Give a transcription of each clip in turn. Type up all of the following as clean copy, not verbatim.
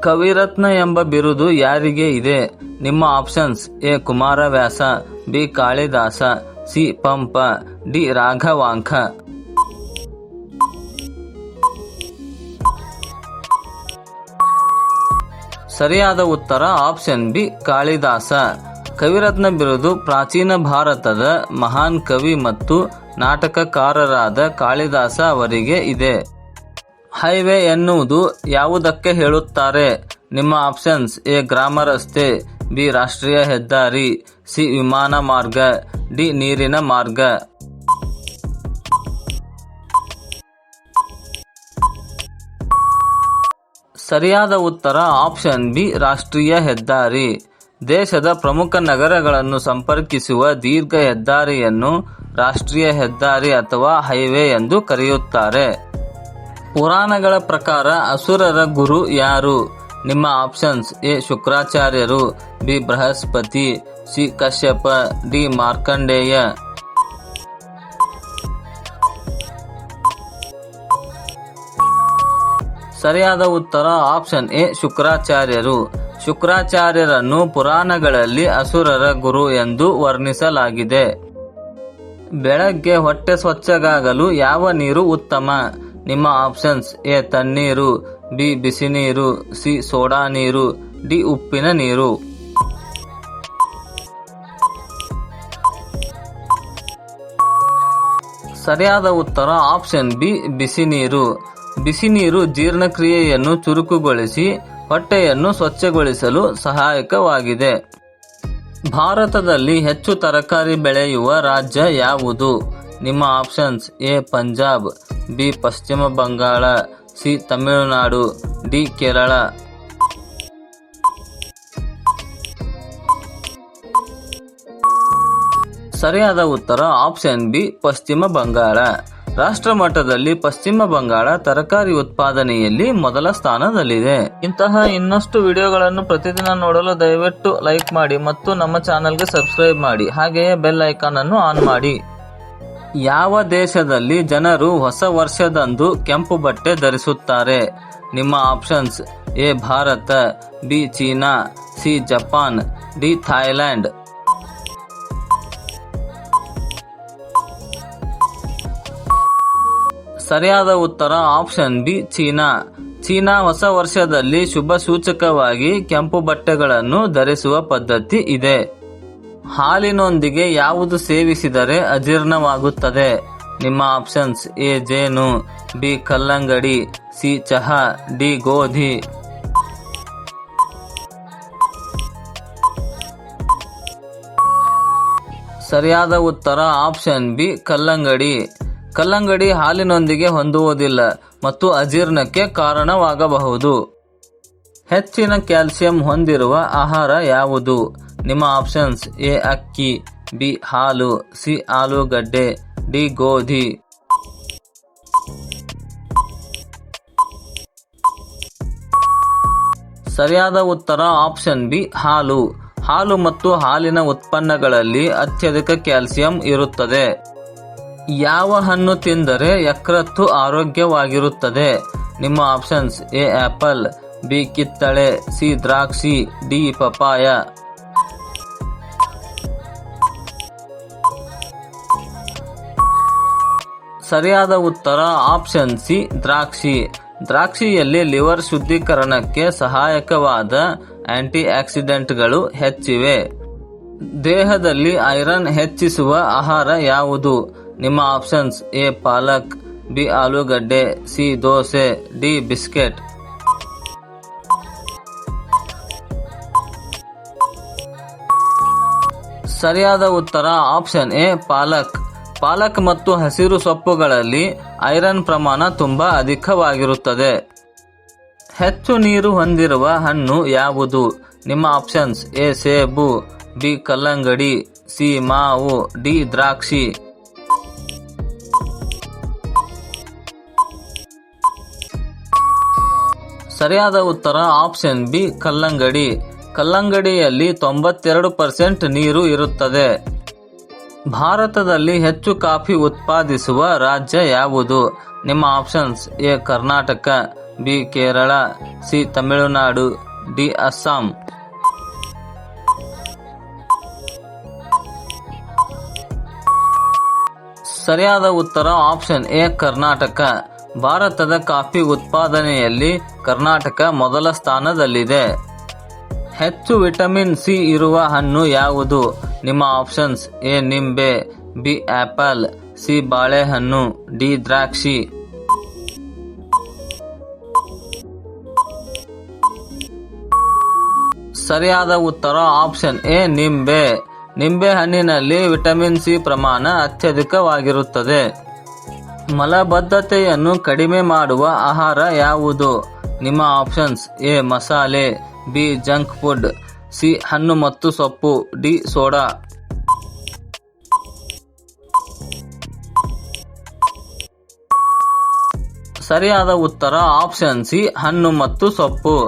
ಕವಿರತ್ನ ಎಂಬ ಬಿರುದು ಯಾರಿಗೆ ಇದೆ? ನಿಮ್ಮ options: A Kumaravyasa, B Kalidasa, C Pampa, D Raghavanka. ಸರಿಯಾದ ಉತ್ತರ ಆಪ್ಷನ್ ಬಿ ಕಾಳಿದಾಸ. ಕವಿರತ್ನ ಬಿರುದು ಪ್ರಾಚೀನ ಭಾರತದ ಮಹಾನ್ ಕವಿ ಮತ್ತು ನಾಟಕಕಾರರಾದ ಕಾಳಿದಾಸ ಅವರಿಗೆ ಇದೆ. ಹೈವೇ ಎನ್ನುವುದು ಯಾವುದಕ್ಕೆ ಹೇಳುತ್ತಾರೆ? ನಿಮ್ಮ ಆಪ್ಷನ್ಸ್: ಎ ಗ್ರಾಮ ರಸ್ತೆ, ಬಿ ರಾಷ್ಟ್ರೀಯ ಹೆದ್ದಾರಿ, ಸಿ ವಿಮಾನ ಮಾರ್ಗ, ಡಿ ನೀರಿನ ಮಾರ್ಗ. ಸರಿಯಾದ ಉತ್ತರ ಆಪ್ಷನ್ ಬಿ ರಾಷ್ಟ್ರೀಯ ಹೆದ್ದಾರಿ. ದೇಶದ ಪ್ರಮುಖ ನಗರಗಳನ್ನು ಸಂಪರ್ಕಿಸುವ ದೀರ್ಘ ಹೆದ್ದಾರಿಯನ್ನು ರಾಷ್ಟ್ರೀಯ ಹೆದ್ದಾರಿ ಅಥವಾ ಹೈವೇ ಎಂದು ಕರೆಯುತ್ತಾರೆ. ಪುರಾಣಗಳ ಪ್ರಕಾರ ಅಸುರರ ಗುರು ಯಾರು? ನಿಮ್ಮ ಆಪ್ಷನ್ಸ್: ಎ ಶುಕ್ರಾಚಾರ್ಯರು, B Brihaspati, C Kashyapa, D Markandeya. ಸರಿಯಾದ ಉತ್ತರ ಆಪ್ಷನ್ ಎ ಶುಕ್ರಾಚಾರ್ಯರು. ಶುಕ್ರಾಚಾರ್ಯರನ್ನು ಪುರಾಣಗಳಲ್ಲಿ ಅಸುರರ ಗುರು ಎಂದು ವರ್ಣಿಸಲಾಗಿದೆ. ಬೆಳಗ್ಗೆ ಹೊಟ್ಟೆ ಸ್ವಚ್ಛಗಾಗಲು ಯಾವ ನೀರು ಉತ್ತಮ? ನಿಮ್ಮ ಆಪ್ಷನ್ಸ್: ಎ ತಣ್ಣೀರು, ಬಿ ಬಿಸಿ ನೀರು, ಸಿ ಸೋಡಾ ನೀರು, ಡಿ ಉಪ್ಪಿನ ನೀರು. ಸರಿಯಾದ ಉತ್ತರ ಆಪ್ಷನ್ ಬಿ ಬಿಸಿ ನೀರು. ಬಿಸಿ ನೀರು ಜೀರ್ಣಕ್ರಿಯೆಯನ್ನು ಚುರುಕುಗೊಳಿಸಿ ಹೊಟ್ಟೆಯನ್ನು ಸ್ವಚ್ಛಗೊಳಿಸಲು ಸಹಾಯಕವಾಗಿದೆ. ಭಾರತದಲ್ಲಿ ಹೆಚ್ಚು ತರಕಾರಿ ಬೆಳೆಯುವ ರಾಜ್ಯ ಯಾವುದು? ನಿಮ್ಮ ಆಪ್ಷನ್ಸ್: ಎ ಪಂಜಾಬ್, ಬಿ ಪಶ್ಚಿಮ ಬಂಗಾಳ, ಸಿ ತಮಿಳುನಾಡು, ಡಿ ಕೇರಳ. ಸರಿಯಾದ ಉತ್ತರ ಆಪ್ಷನ್ ಬಿ ಪಶ್ಚಿಮ ಬಂಗಾಳ. ರಾಷ್ಟ್ರ ಮಟ್ಟದಲ್ಲಿ ಪಶ್ಚಿಮ ಬಂಗಾಳ ತರಕಾರಿ ಉತ್ಪಾದನೆಯಲ್ಲಿ ಮೊದಲ ಸ್ಥಾನದಲ್ಲಿದೆ. ಇಂತಹ ಇನ್ನಷ್ಟು ವಿಡಿಯೋಗಳನ್ನು ಪ್ರತಿದಿನ ನೋಡಲು ದಯವಿಟ್ಟು ಲೈಕ್ ಮಾಡಿ ಮತ್ತು ನಮ್ಮ ಚಾನೆಲ್ಗೆ ಸಬ್ಸ್ಕ್ರೈಬ್ ಮಾಡಿ. ಹಾಗೆಯೇ ಬೆಲ್ ಐಕಾನ್ ಅನ್ನು ಆನ್ ಮಾಡಿ. ಯಾವ ದೇಶದಲ್ಲಿ ಜನರು ಹೊಸ ವರ್ಷದಂದು ಕೆಂಪು ಬಟ್ಟೆ ಧರಿಸುತ್ತಾರೆ? ನಿಮ್ಮ options: A Bharat, B China, C Japan, D Thailand. ಸರಿಯಾದ ಉತ್ತರ ಆಪ್ಷನ್ ಬಿ ಚೀನಾ. ಚೀನಾ ಹೊಸ ವರ್ಷದಲ್ಲಿ ಶುಭ ಸೂಚಕವಾಗಿ ಕೆಂಪು ಬಟ್ಟೆಗಳನ್ನು ಧರಿಸುವ ಪದ್ಧತಿ ಇದೆ. ಹಾಲಿನೊಂದಿಗೆ ಯಾವುದು ಸೇವಿಸಿದರೆ ಅಜೀರ್ಣವಾಗುತ್ತದೆ? ನಿಮ್ಮ ಆಪ್ಷನ್ಸ್: ಎ ಜೇನು, ಬಿ ಕಲ್ಲಂಗಡಿ, ಸಿ ಚಹಾ, ಡಿ ಗೋಧಿ. ಸರಿಯಾದ ಉತ್ತರ ಆಪ್ಷನ್ ಬಿ ಕಲ್ಲಂಗಡಿ. ಕಲ್ಲಂಗಡಿ ಹಾಲಿನೊಂದಿಗೆ ಹೊಂದುವುದಿಲ್ಲ ಮತ್ತು ಅಜೀರ್ಣಕ್ಕೆ ಕಾರಣವಾಗಬಹುದು. ಹೆಚ್ಚಿನ ಕ್ಯಾಲ್ಸಿಯಂ ಹೊಂದಿರುವ ಆಹಾರ ಯಾವುದು? ನಿಮ್ಮ ಆಪ್ಷನ್ಸ್: ಎ ಅಕ್ಕಿ, ಬಿ ಹಾಲು, ಸಿ ಆಲೂಗಡ್ಡೆ, ಡಿ ಗೋಧಿ. ಸರಿಯಾದ ಉತ್ತರ ಆಪ್ಷನ್ ಬಿ ಹಾಲು. ಹಾಲು ಮತ್ತು ಹಾಲಿನ ಉತ್ಪನ್ನಗಳಲ್ಲಿ ಅತ್ಯಧಿಕ ಕ್ಯಾಲ್ಸಿಯಂ ಇರುತ್ತದೆ. ಯಾವ ಹಣ್ಣು ತಿಂದರೆ ಯಕೃತ್ತು ಆರೋಗ್ಯವಾಗಿರುತ್ತದೆ? ನಿಮ್ಮ ಆಪ್ಷನ್ಸ್: ಎ ಆಪಲ್, ಬಿ ಕಿತ್ತಳೆ, ಸಿ ದ್ರಾಕ್ಷಿ, ಡಿ ಪಪಾಯ. ಸರಿಯಾದ ಉತ್ತರ ಆಪ್ಷನ್ ಸಿ ದ್ರಾಕ್ಷಿ. ದ್ರಾಕ್ಷಿಯಲ್ಲಿ ಲಿವರ್ ಶುದ್ಧೀಕರಣಕ್ಕೆ ಸಹಾಯಕವಾದ ಆಂಟಿ ಆಕ್ಸಿಡೆಂಟ್ಗಳು ಹೆಚ್ಚಿವೆ. ದೇಹದಲ್ಲಿ ಐರನ್ ಹೆಚ್ಚಿಸುವ ಆಹಾರ ಯಾವುದು? ನಿಮ್ಮ ಆಪ್ಷನ್ಸ್: ಎ ಪಾಲಕ್, ಬಿ ಆಲೂಗಡ್ಡೆ, ಸಿ ದೋಸೆ, ಡಿ ಬಿಸ್ಕೆಟ್. ಸರಿಯಾದ ಉತ್ತರ ಆಪ್ಷನ್ ಎ ಪಾಲಕ್. ಪಾಲಕ್ ಮತ್ತು ಹಸಿರು ಸೊಪ್ಪುಗಳಲ್ಲಿ ಐರನ್ ಪ್ರಮಾಣ ತುಂಬಾ ಅಧಿಕವಾಗಿರುತ್ತದೆ. ಹೆಚ್ಚು ನೀರು ಹೊಂದಿರುವ ಹಣ್ಣು ಯಾವುದು? ನಿಮ್ಮ ಆಪ್ಷನ್ಸ್: ಎ ಸೇಬು, ಬಿ ಕಲ್ಲಂಗಡಿ, ಸಿ ಮಾವು, ಡಿ ದ್ರಾಕ್ಷಿ. ಸರಿಯಾದ ಉತ್ತರ ಆಪ್ಷನ್ ಬಿ ಕಲ್ಲಂಗಡಿ. ಕಲ್ಲಂಗಡಿಯಲ್ಲಿ 92% ನೀರು ಇರುತ್ತದೆ. ಭಾರತದಲ್ಲಿ ಹೆಚ್ಚು ಕಾಫಿ ಉತ್ಪಾದಿಸುವ ರಾಜ್ಯ ಯಾವುದು? ನಿಮ್ಮ options: A Karnataka, B Kerala, C Tamil Nadu, D Assam. ಸರಿಯಾದ ಉತ್ತರ ಆಪ್ಷನ್ ಎ ಕರ್ನಾಟಕ. ಭಾರತದ ಕಾಫಿ ಉತ್ಪಾದನೆಯಲ್ಲಿ ಕರ್ನಾಟಕ ಮೊದಲ ಸ್ಥಾನದಲ್ಲಿದೆ. ಹೆಚ್ಚು ವಿಟಮಿನ್ ಸಿ ಇರುವ ಹಣ್ಣು ಯಾವುದು? ನಿಮ್ಮ ಆಪ್ಷನ್ಸ್: ಎ ನಿಂಬೆ, ಬಿ ಆಪಲ್, ಸಿ ಬಾಳೆಹಣ್ಣು, ಡಿ ದ್ರಾಕ್ಷಿ. ಸರಿಯಾದ ಉತ್ತರ ಆಪ್ಷನ್ ಎ ನಿಂಬೆ. ನಿಂಬೆ ಹಣ್ಣಿನಲ್ಲಿ ವಿಟಮಿನ್ ಸಿ ಪ್ರಮಾಣ ಅತ್ಯಧಿಕವಾಗಿರುತ್ತದೆ. ಮಲಬದ್ಧತೆಯನ್ನು ಕಡಿಮೆ ಮಾಡುವ ಆಹಾರ ಯಾವುದು? ನಿಮ್ಮ ಆಪ್ಷನ್ಸ್: ಎ ಮಸಾಲೆ, ಬಿ ಜಂಕ್ ಫುಡ್, ಸಿ ಹಣ್ಣು ಮತ್ತು ಸೊಪ್ಪು, ಡಿ ಸೋಡಾ. ಸರಿಯಾದ ಉತ್ತರ ಆಪ್ಷನ್ ಸಿ ಹಣ್ಣು ಮತ್ತು ಸೊಪ್ಪು.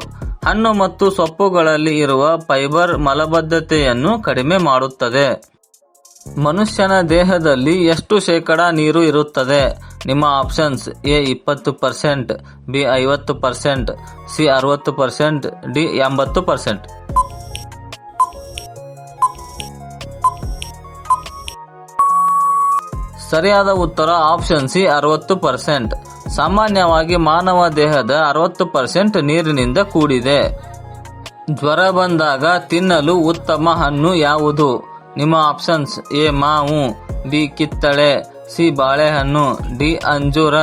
ಹಣ್ಣು ಮತ್ತು ಸೊಪ್ಪುಗಳಲ್ಲಿ ಇರುವ ಫೈಬರ್ ಮಲಬದ್ಧತೆಯನ್ನು ಕಡಿಮೆ ಮಾಡುತ್ತದೆ. ಮನುಷ್ಯನ ದೇಹದಲ್ಲಿ ಎಷ್ಟು ಶೇಕಡಾ ನೀರು ಇರುತ್ತದೆ? ನಿಮ್ಮ options: A 20%, B 50%, C 60%, D 80%. ಸರಿಯಾದ ಉತ್ತರ ಆಪ್ಷನ್ ಸಿ 60%. ಸಾಮಾನ್ಯವಾಗಿ ಮಾನವ ದೇಹದ 60% ನೀರಿನಿಂದ ಕೂಡಿದೆ. ಜ್ವರ ಬಂದಾಗ ತಿನ್ನಲು ಉತ್ತಮ ಹಣ್ಣು ಯಾವುದು? ನಿಮ್ಮ ಆಪ್ಷನ್ಸ್: ಎ ಮಾವು, ಬಿ ಕಿತ್ತಳೆ, ಸಿ ಬಾಳೆಹಣ್ಣು, ಡಿ ಅಂಜೂರ.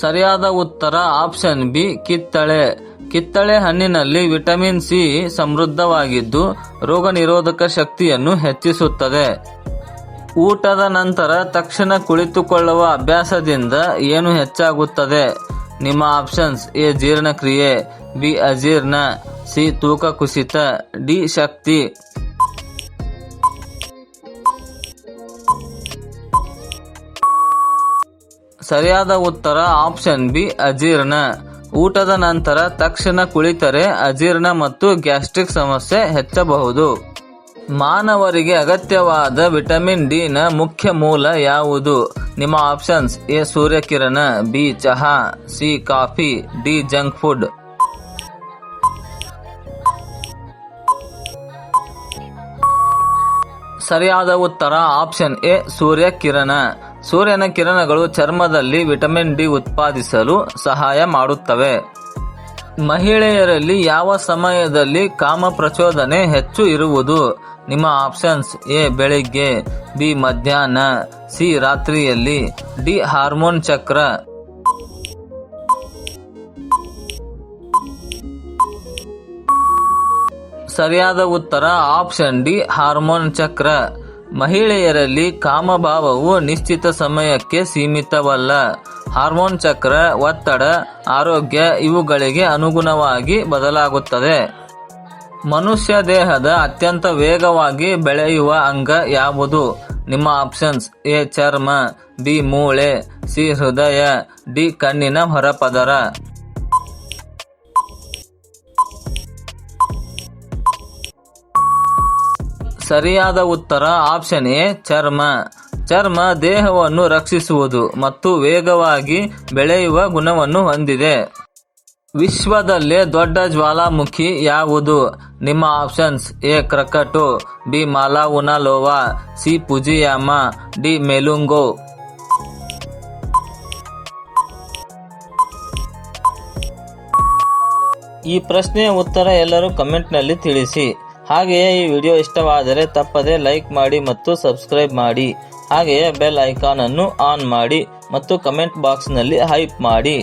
ಸರಿಯಾದ ಉತ್ತರ ಆಪ್ಷನ್ ಬಿ ಕಿತ್ತಳೆ. ಕಿತ್ತಳೆ ಹಣ್ಣಿನಲ್ಲಿ ವಿಟಮಿನ್ ಸಿ ಸಮೃದ್ಧವಾಗಿದ್ದು ರೋಗ ನಿರೋಧಕ ಶಕ್ತಿಯನ್ನು ಹೆಚ್ಚಿಸುತ್ತದೆ. ಊಟದ ನಂತರ ತಕ್ಷಣ ಕುಳಿತುಕೊಳ್ಳುವ ಅಭ್ಯಾಸದಿಂದ ಏನು ಹೆಚ್ಚಾಗುತ್ತದೆ? ನಿಮ್ಮ ಆಪ್ಷನ್ಸ್: ಎ ಜೀರ್ಣಕ್ರಿಯೆ, ಬಿ ಅಜೀರ್ಣ, ಸಿ ತೂಕ ಕುಸಿತ, ಡಿ ಶಕ್ತಿ. ಸರಿಯಾದ ಉತ್ತರ ಆಪ್ಷನ್ ಬಿ ಅಜೀರ್ಣ. ಊಟದ ನಂತರ ತಕ್ಷಣ ಕುಳಿತರೆ ಅಜೀರ್ಣ ಮತ್ತು ಗ್ಯಾಸ್ಟ್ರಿಕ್ ಸಮಸ್ಯೆ ಹೆಚ್ಚಬಹುದು. ಮಾನವರಿಗೆ ಅಗತ್ಯವಾದ ವಿಟಮಿನ್ ಡಿ ನ ಮುಖ್ಯ ಮೂಲ ಯಾವುದು? ನಿಮ್ಮ ಆಪ್ಷನ್ಸ್: ಎ ಸೂರ್ಯಕಿರಣ, ಬಿ ಚಹಾ, C coffee, D junk food. ಸರಿಯಾದ ಉತ್ತರ ಆಪ್ಷನ್ ಎ ಸೂರ್ಯಕಿರಣ. ಸೂರ್ಯನ ಕಿರಣಗಳು ಚರ್ಮದಲ್ಲಿ ವಿಟಮಿನ್ ಡಿ ಉತ್ಪಾದಿಸಲು ಸಹಾಯ ಮಾಡುತ್ತವೆ. ಮಹಿಳೆಯರಲ್ಲಿ ಯಾವ ಸಮಯದಲ್ಲಿ ಕಾಮ ಪ್ರಚೋದನೆ ಹೆಚ್ಚು ಇರುವುದು? ನಿಮ್ಮ ಆಪ್ಷನ್ಸ್: ಎ ಬೆಳಿಗ್ಗೆ, ಬಿ ಮಧ್ಯಾಹ್ನ, ಸಿ ರಾತ್ರಿಯಲ್ಲಿ, ಡಿ ಹಾರ್ಮೋನ್ ಚಕ್ರ. ಸರಿಯಾದ ಉತ್ತರ ಆಪ್ಷನ್ ಡಿ ಹಾರ್ಮೋನ್ ಚಕ್ರ. ಮಹಿಳೆಯರಲ್ಲಿ ಕಾಮಭಾವವು ನಿಶ್ಚಿತ ಸಮಯಕ್ಕೆ ಸೀಮಿತವಲ್ಲ. ಹಾರ್ಮೋನ್ ಚಕ್ರ ಒತ್ತಡ, ಆರೋಗ್ಯ ಇವುಗಳಿಗೆ ಅನುಗುಣವಾಗಿ ಬದಲಾಗುತ್ತದೆ. ಮನುಷ್ಯ ದೇಹದ ಅತ್ಯಂತ ವೇಗವಾಗಿ ಬೆಳೆಯುವ ಅಂಗ ಯಾವುದು? ನಿಮ್ಮ ಆಪ್ಷನ್ಸ್: ಎ ಚರ್ಮ, ಬಿ ಮೂಳೆ, ಸಿ ಹೃದಯ, ಡಿ ಕಣ್ಣಿನ ಹೊರಪದರ. ಸರಿಯಾದ ಉತ್ತರ ಆಪ್ಷನ್ ಎ ಚರ್ಮ. ಚರ್ಮ ದೇಹವನ್ನು ರಕ್ಷಿಸುವುದು ಮತ್ತು ವೇಗವಾಗಿ ಬೆಳೆಯುವ ಗುಣವನ್ನು ಹೊಂದಿದೆ. ವಿಶ್ವದಲ್ಲೇ ದೊಡ್ಡ ಜ್ವಾಲಾಮುಖಿ ಯಾವುದು? ನಿಮ್ಮ ಆಪ್ಷನ್ಸ್: ಎ ಕ್ರಕಟೋ, ಬಿ ಮಾಲಾವುನಾ ಲೋವಾ, ಸಿ ಫುಜಿಯಾಮ, ಡಿ ಮೆಲುಂಗೋ. ಈ ಪ್ರಶ್ನೆಯ ಉತ್ತರ ಎಲ್ಲರೂ ಕಮೆಂಟ್ನಲ್ಲಿ ತಿಳಿಸಿ. ಹಾಗೆಯೇ ಈ ವಿಡಿಯೋ ಇಷ್ಟವಾದರೆ ತಪ್ಪದೆ ಲೈಕ್ ಮಾಡಿ ಮತ್ತು ಸಬ್ಸ್ಕ್ರೈಬ್ ಮಾಡಿ. ಹಾಗೆಯೇ ಬೆಲ್ ಐಕಾನ್ ಅನ್ನು ಆನ್ ಮಾಡಿ ಮತ್ತು ಕಮೆಂಟ್ ಬಾಕ್ಸ್ನಲ್ಲಿ ಹೈಪ್ ಮಾಡಿ.